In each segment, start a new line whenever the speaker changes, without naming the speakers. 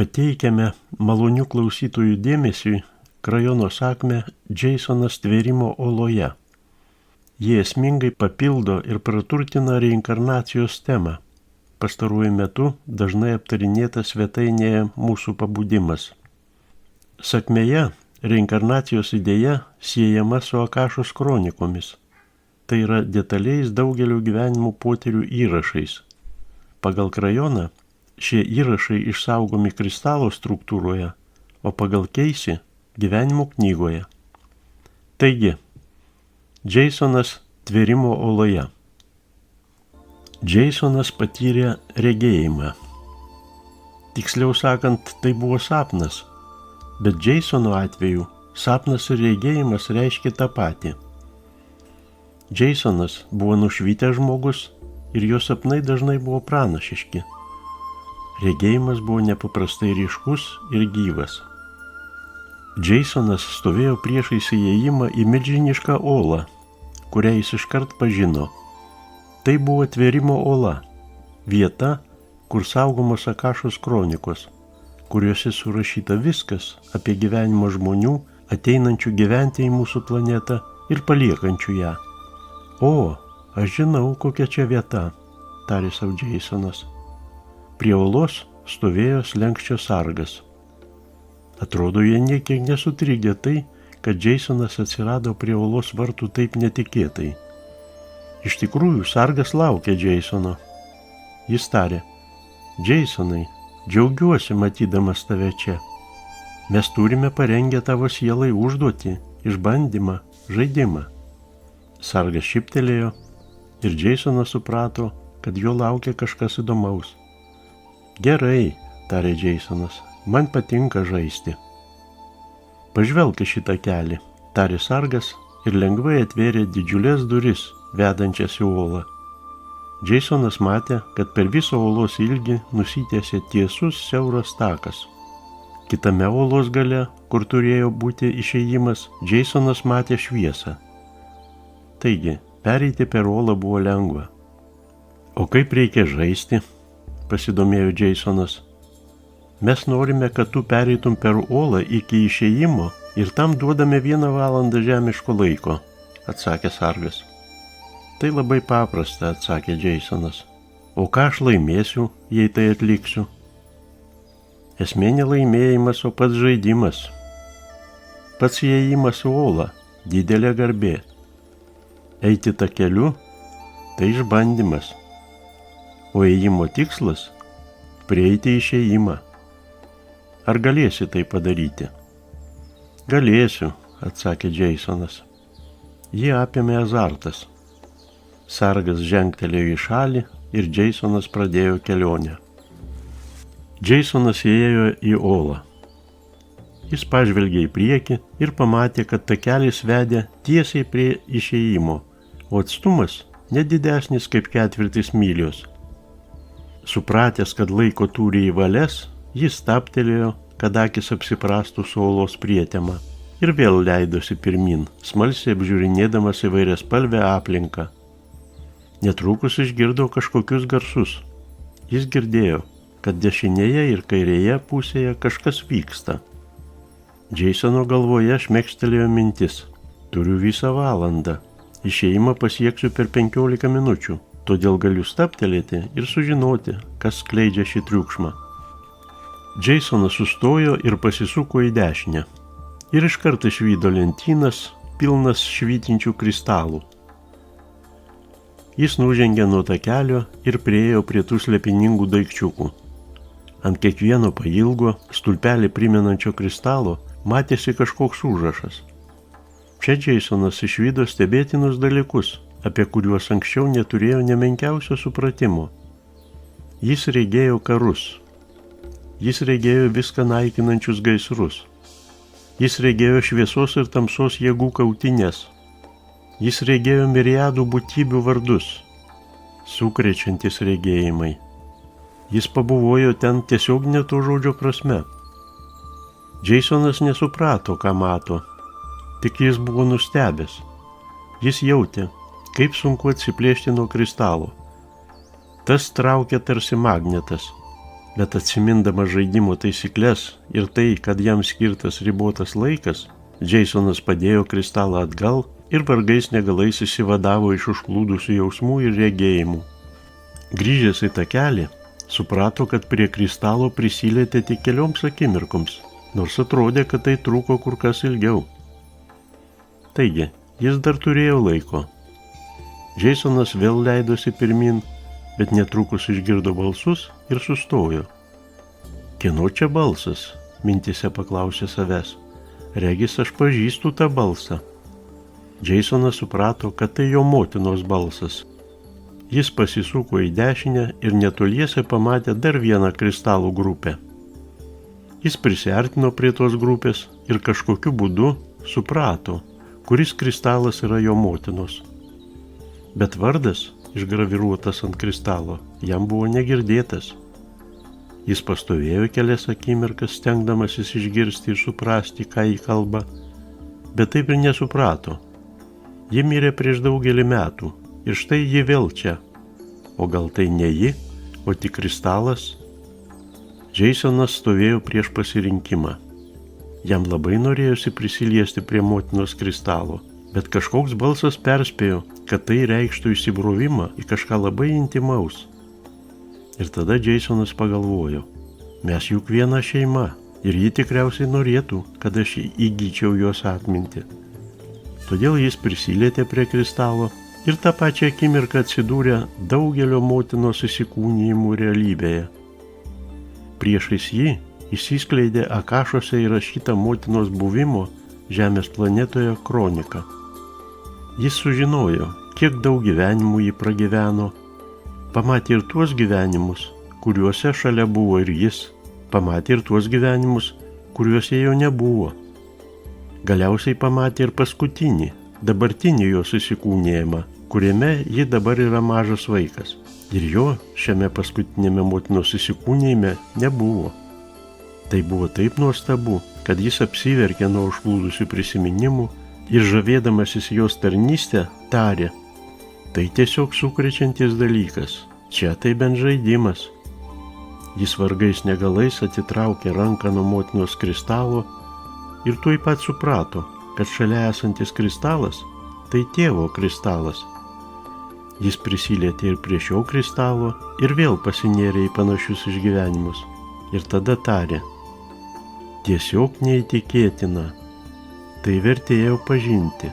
Pateikiame malonių klausytojų dėmesiui Krajono sakmę Džeisonas tvėrimo oloje. Jie esmingai papildo ir praturtina reinkarnacijos temą. Pastaruoju metu dažnai aptarinėta svetainėje Mūsų pabudimas. Sakmėje reinkarnacijos idėja siejama su Akašos kronikomis. Tai yra detaliais daugelio gyvenimo potyrių įrašais. Pagal Krajoną šie įrašai išsaugomi kristalo struktūroje, o pagal Keisį gyvenimo knygoje. Taigi, Džeisonas tvėrimo oloje. Džeisonas patyrė regėjimą. Tiksliau sakant, tai buvo sapnas, bet Džeisono atveju sapnas ir regėjimas reiškia tą patį. Džeisonas buvo nušvitęs žmogus ir jo sapnai dažnai buvo pranašiški. Regėjimas buvo nepaprastai ryškus ir gyvas. Džeisonas stovėjo priešais įėjimą į milžinišką olą, kurią jis iškart pažino. Tai buvo tvėrimo ola, vieta, kur saugomos Akašos kronikos, kuriuose surašyta viskas apie gyvenimą žmonių, ateinančių gyventi į mūsų planetą ir paliekančių ją. O, aš žinau, kokia čia vieta, tarė sau Džeisonas. Prie olos stovėjo slenksčio sargas. Atrodo, jie niekiek nesutrikdė tai, kad Džeisonas atsirado prie olos vartų taip netikėtai. Iš tikrųjų, sargas laukė Džeisono. Jis tarė: Džeisonai, džiaugiuosi matydamas tave čia. Mes turime parengę tavo sielai užduotį, išbandymą, žaidimą. Sargas šyptelėjo ir Džeisonas suprato, kad jo laukia kažkas įdomaus. Gerai, tarė Džeisonas, man patinka žaisti. Pažvelk į šitą kelią, tarė sargas ir lengvai atvėrė didžiulės duris, vedančias į olą. Džeisonas matė, kad per visą olos ilgį nusitęsė tiesus siauras takas. Kitame olos gale, kur turėjo būti išėjimas, Džeisonas matė šviesą. Taigi, pereiti per olą buvo lengva. O kaip reikia žaisti? Pasidomėjo Džeisonas. Mes norime, kad tu pereitum per olą iki išėjimo ir tam duodame 1 valandą žemiško laiko, atsakė sargas. Tai labai paprasta, atsakė Džeisonas. O ką aš laimėsiu, jei tai atliksiu? Esmė ne laimėjimas, o pats žaidimas. Pats įėjimas į olą, didelė garbė. Eiti takeliu, tai išbandymas. O ėjimo tikslas – prieiti išėjimą. Ar galėsi tai padaryti? Galėsiu, atsakė Džeisonas. Jį apėmė azartas. Sargas žengtelėjo į šalį ir Džeisonas pradėjo kelionę. Džeisonas įėjo į olą. Jis pažvelgė į priekį ir pamatė, kad takelis vedė tiesiai prie išėjimo, o atstumas nedidesnis kaip 4 mylios. Supratęs, kad laiko turi į valias, jis stabtelėjo, kad akis apsiprastų su olos prietema ir vėl leidosi pirmin, smalsiai apžiūrinėdamas įvairiaspalvę aplinką. Netrukus išgirdo kažkokius garsus. Jis girdėjo, kad dešinėje ir kairėje pusėje kažkas vyksta. Džeisono galvoje šmėkštelėjo mintis: turiu visą valandą, išėjimą pasieksiu per 15 minučių. Todėl galiu stabtelėti ir sužinoti, kas skleidžia šį triukšmą. Džeisonas sustojo ir pasisuko į dešinę. Ir iškart išvydo lentynas, pilnas švytinčių kristalų. Jis nužengė nuo takelio ir priėjo prie tų slėpiningų daikčiukų. Ant kiekvieno pailgo, stulpelį primenančio kristalo, matėsi kažkoks užrašas. Čia Džeisonas išvydo stebėtinus dalykus, apie kuriuos anksčiau neturėjo nemenkiausio supratimo. Jis regėjo karus. Jis regėjo viską naikinančius gaisrus. Jis regėjo šviesos ir tamsos jėgų kautynes. Jis regėjo miriadų būtybių vardus. Sukrečiantis regėjimai. Jis pabuvojo ten tiesiog ne to žodžio prasme. Džeisonas nesuprato, ką mato. Tik jis buvo nustebęs. Jis jautė, kaip sunku atsiplėšti nuo kristalo. Tas traukė tarsi magnetas. Bet atsimindamas žaidimo taisyklės ir tai, kad jam skirtas ribotas laikas, Jasonas padėjo kristalą atgal ir vargais negalais išsivadavo iš užplūdusių jausmų ir regėjimų. Grįžęs į takelį, suprato, kad prie kristalo prisilietė tik kelioms akimirkoms, nors atrodė, kad tai truko kur kas ilgiau. Taigi, jis dar turėjo laiko. Jasonas vėl leidosi pirmin, bet netrukus išgirdo balsus ir sustojo. Kieno čia balsas? Mintise paklausė savęs. Regis aš pažįstu tą balsą. Jasonas suprato, kad tai jo motinos balsas. Jis pasisuko į dešinę ir netoliese pamatė dar vieną kristalų grupę. Jis prisiartino prie tos grupės ir kažkokiu būdu suprato, kuris kristalas yra jo motinos. Bet vardas, išgraviruotas ant kristalo, jam buvo negirdėtas. Jis pastovėjo kelias akimirkas, stengdamasis išgirsti ir suprasti, ką jį kalba, bet taip ir nesuprato. Ji mirė prieš daugelį metų ir štai ji vėl čia. O gal tai ne ji, o tik kristalas? Jasonas stovėjo prieš pasirinkimą. Jam labai norėjosi prisiliesti prie motinos kristalo, bet kažkoks balsas perspėjo, kad tai reikštų įsibrovimą į kažką labai intimaus. Ir tada Jasonas pagalvojo, mes juk viena šeima ir ji tikriausiai norėtų, kad aš įgyčiau jos atmintį. Todėl jis prisilietė prie kristalo ir tą pačią akimirką atsidūrė daugelio motinos įsikūnijimų realybėje. Priešais jį išsiskleidė akašose įrašyta motinos buvimo Žemės planetoje kronika. Jis sužinojo, kiek daug gyvenimų jį pragyveno, pamatė ir tuos gyvenimus, kuriuose šalia buvo ir jis, pamatė ir tuos gyvenimus, kuriuose jo nebuvo. Galiausiai pamatė ir paskutinį, dabartinį jos įsikūnijimą, kuriame ji dabar yra mažas vaikas. Ir jo šiame paskutinėme motinos įsikūnijime nebuvo. Tai buvo taip nuostabu, kad jis apsiverkė nuo užplūdusių prisiminimų ir žavėdamasis jos tarnystę tarė, tai tiesiog sukrečiantis dalykas, čia tai bent žaidimas. Jis vargais negalais atitraukė ranką nuo motinos kristalo ir tuoj pat suprato, kad šalia esantis kristalas tai tėvo kristalas. Jis prisilietė ir prie šio kristalo ir vėl pasinėrė į panašius išgyvenimus. Ir tada tarė, tiesiog neįtikėtina, tai vertėjau pažinti.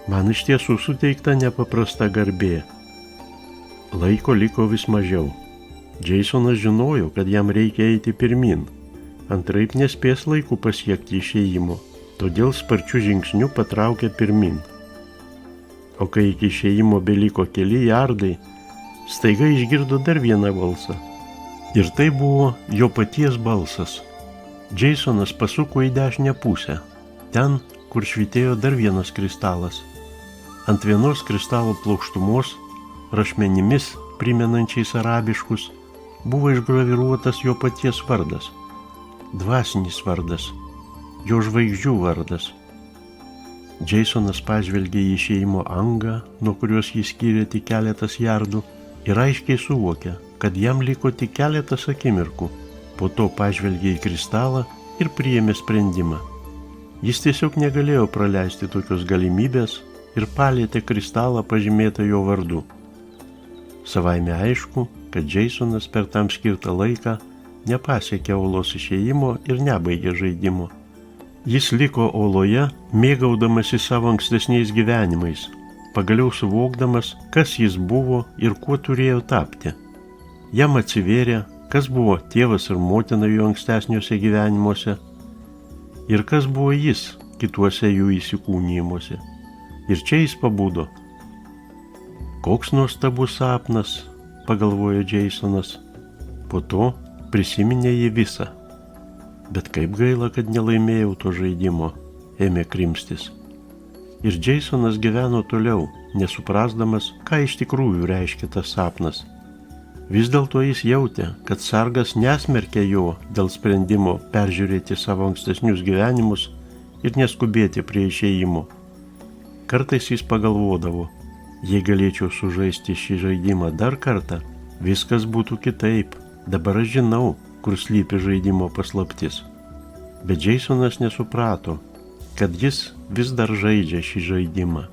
Man iš tiesų suteikta nepaprasta garbė. Laiko liko vis mažiau. Jasonas žinojo, kad jam reikia eiti pirmin, antraip nespės laiku pasiekti išėjimo, todėl sparčiu žingsniu patraukė pirmin. O kai iki išėjimo beliko keli jardai, staiga išgirdo dar vieną balsą. Ir tai buvo jo paties balsas. Jasonas pasuko į dešinę pusę, ten, kur švytėjo dar vienas kristalas. Ant vienos kristalo plokštumos, rašmenimis primenančiais arabiškus, buvo išgraviruotas jo paties vardas. Dvasinis vardas, jo žvaigždžių vardas. Jasonas pažvelgė į išėjimo angą, nuo kurios jį skyrė tik keletas jardų, ir aiškiai suvokė, kad jam liko tik keletas akimirkų. Po to pažvelgė į kristalą ir priėmė sprendimą. Jis tiesiog negalėjo praleisti tokios galimybės ir palietė kristalą pažymėtą jo vardu. Savaime aišku, kad Jasonas per tam skirtą laiką nepasiekė olos išėjimo ir nebaigė žaidimo. Jis liko oloje, mėgaudamasi savo ankstesniais gyvenimais, pagaliau suvokdamas, kas jis buvo ir kuo turėjo tapti. Jam atsivėrė, kas buvo tėvas ir motina jo ankstesniuose gyvenimuose ir kas buvo jis kituose jų įsikūnijimuose. Ir čia jis pabudo. Koks nuostabus sapnas, pagalvojo Jasonas. Po to prisiminė jį visą. Bet kaip gaila, kad nelaimėjau to žaidimo, ėmė krimstis. Ir Jasonas gyveno toliau, nesuprasdamas, ką iš tikrųjų reiškia tas sapnas. Vis dėlto jis jautė, kad sargas nesmerkė jo dėl sprendimo peržiūrėti savo ankstesnius gyvenimus ir neskubėti prie išėjimo. Kartais jis pagalvodavo, jei galėčiau sužaisti šį žaidimą dar kartą, viskas būtų kitaip. Dabar aš žinau, kur slypi žaidimo paslaptis. Bet Jasonas nesuprato, kad jis vis dar žaidžia šį žaidimą.